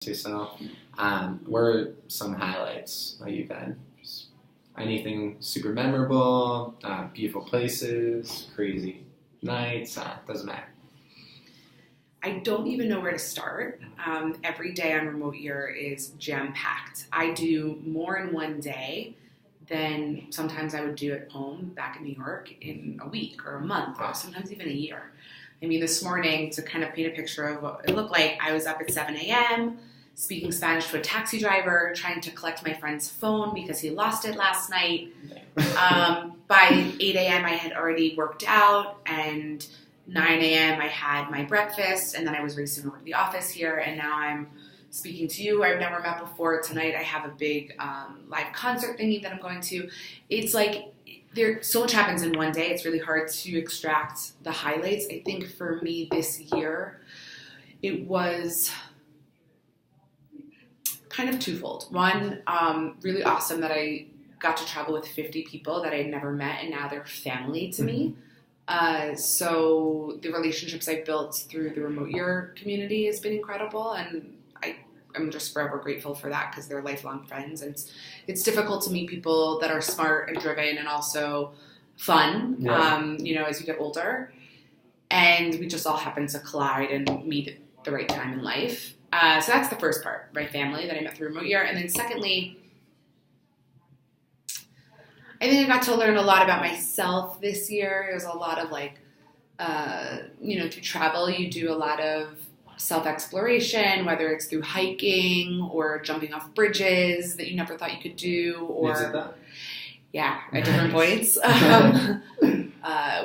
So, what are some highlights that you've had? Just anything super memorable, beautiful places, crazy nights, doesn't matter. I don't even know where to start. Every day on remote year is jam-packed. I do more in one day than sometimes I would do at home back in New York in a week or a month or sometimes even a year. I mean, this morning, to kind of paint a picture of what it looked like, I was up at 7 a.m., speaking Spanish to a taxi driver, trying to collect my friend's phone because he lost it last night. By 8 a.m., I had already worked out, and 9 a.m., I had my breakfast, and then I was racing over to the office here, and now I'm speaking to you. I've never met before. Tonight, I have a big live concert thingy that I'm going to. It's like so much happens in one day. It's really hard to extract the highlights. I think for me this year, it was kind of twofold. One, really awesome that I got to travel with 50 people that I had never met, and now they're family to me. So the relationships I've built through the remote year community has been incredible, and I'm just forever grateful for that because they're lifelong friends. And it's difficult to meet people that are smart and driven and also fun, as you get older. And we just all happen to collide and meet at the right time in life. So that's the first part, my family that I met through remote year. And then secondly, I think I got to learn a lot about myself this year. There's a lot of through travel, you do a lot of self-exploration, whether it's through hiking or jumping off bridges that you never thought you could do, or at different points.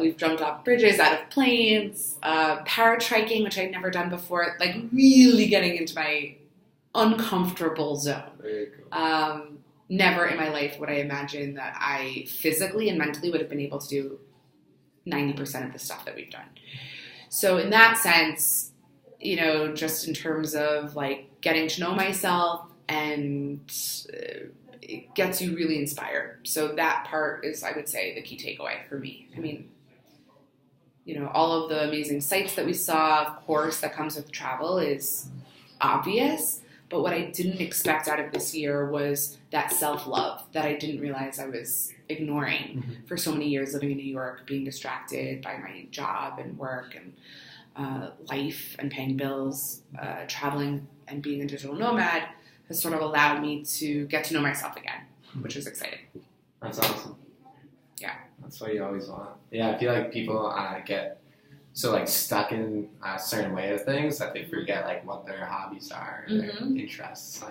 We've jumped off bridges, out of planes, paratriking, which I'd never done before, like really getting into my uncomfortable zone. Very cool. Never in my life would I imagine that I physically and mentally would have been able to do 90% of the stuff that we've done. So in that sense, just in terms of like getting to know myself, and it gets you really inspired. So that part is, I would say, the key takeaway for me. I mean, all of the amazing sights that we saw, of course, that comes with travel is obvious. But what I didn't expect out of this year was that self-love that I didn't realize I was ignoring for so many years living in New York, being distracted by my job and work and life and paying bills. Traveling and being a digital nomad has sort of allowed me to get to know myself again, which is exciting. That's awesome. Yeah. That's what you always want. Yeah, I feel like people get so stuck in a certain way of things that they forget what their hobbies are, their interests.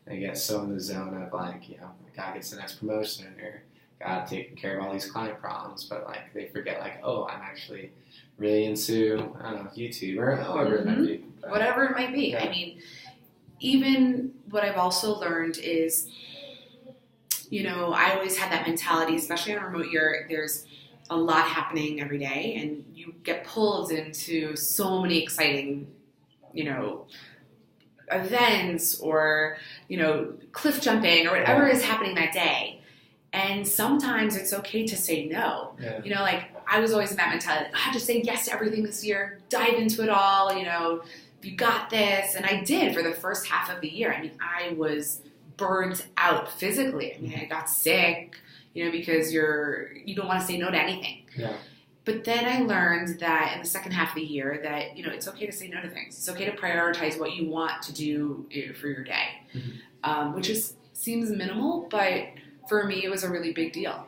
They get so in the zone of gotta get to the next promotion or gotta take care of all these client problems, but they forget I'm actually really into YouTube or whatever it might be. But, whatever it might be. Yeah. I mean, even what I've also learned is, I always had that mentality, especially on remote year. There's a lot happening every day, and you get pulled into so many exciting, events or, cliff jumping or whatever is happening that day. And sometimes it's okay to say no. Yeah. I was always in that mentality. I have to say yes to everything this year, dive into it all, you got this. And I did for the first half of the year. I mean, I was burnt out physically. I mean, I got sick, because you don't want to say no to anything. Yeah. But then I learned that in the second half of the year that, it's okay to say no to things. It's okay to prioritize what you want to do for your day, which seems minimal, but for me it was a really big deal,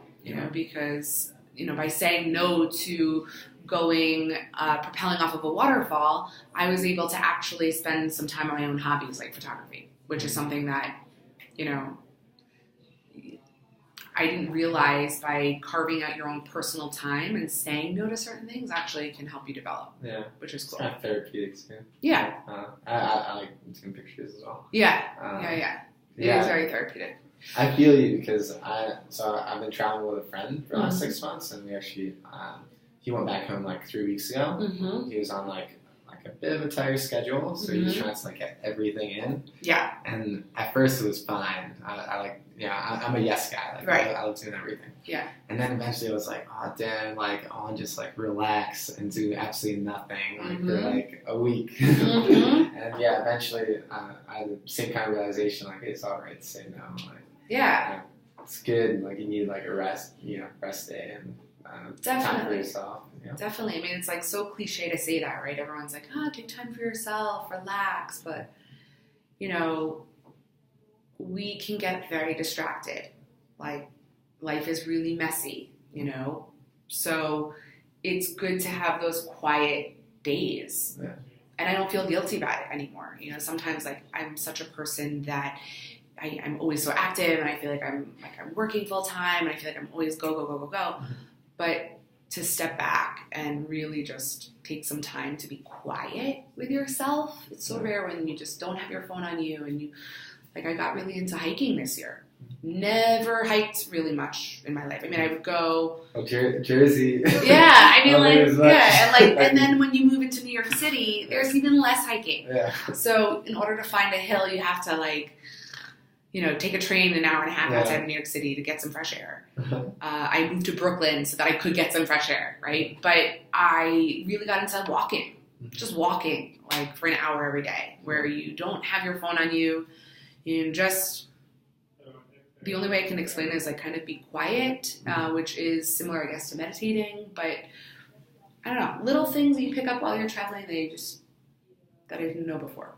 because, by saying no to going, propelling off of a waterfall, I was able to actually spend some time on my own hobbies like photography, which is something that, I didn't realize by carving out your own personal time and saying no to certain things actually can help you develop. Yeah. Which is cool. It's kind of therapeutic too. Yeah. I like taking pictures as well. Yeah. It is very therapeutic. I feel you because I've been traveling with a friend for the last 6 months, and we actually he went back home 3 weeks ago. He was on a a bit of a tight schedule, so you're trying to like get everything in. Yeah. And at first it was fine. I like, I'm a yes guy. Like, right. I love doing everything. Yeah. And then eventually I was like, oh damn, like I want to just like relax and do absolutely nothing like for like a week. And yeah, eventually I had the same kind of realization, like it's all right to say no. Like, yeah. It's good. Like you need like a rest day and time for yourself. Definitely. I mean, it's like so cliche to say that, right? Everyone's like, take time for yourself, relax. But, we can get very distracted. Like, life is really messy, So it's good to have those quiet days. Yeah. And I don't feel guilty about it anymore. Sometimes like I'm such a person that I'm always so active and I feel like I'm working full time and I feel like I'm always go. But to step back and really just take some time to be quiet with yourself. It's so rare when you just don't have your phone on you and you, like I got really into hiking this year. Never hiked really much in my life. I mean, I would go. Oh, Jersey. Yeah, I mean, and then when you move into New York City, there's even less hiking. Yeah. So in order to find a hill, you have to take a train an hour and a half outside of New York City to get some fresh air. I moved to Brooklyn so that I could get some fresh air, right? But I really got into walking, just walking, like for an hour every day, where you don't have your phone on you. You just, the only way I can explain it is like kind of be quiet, which is similar, I guess, to meditating. But I don't know, little things that you pick up while you're traveling that I didn't know before.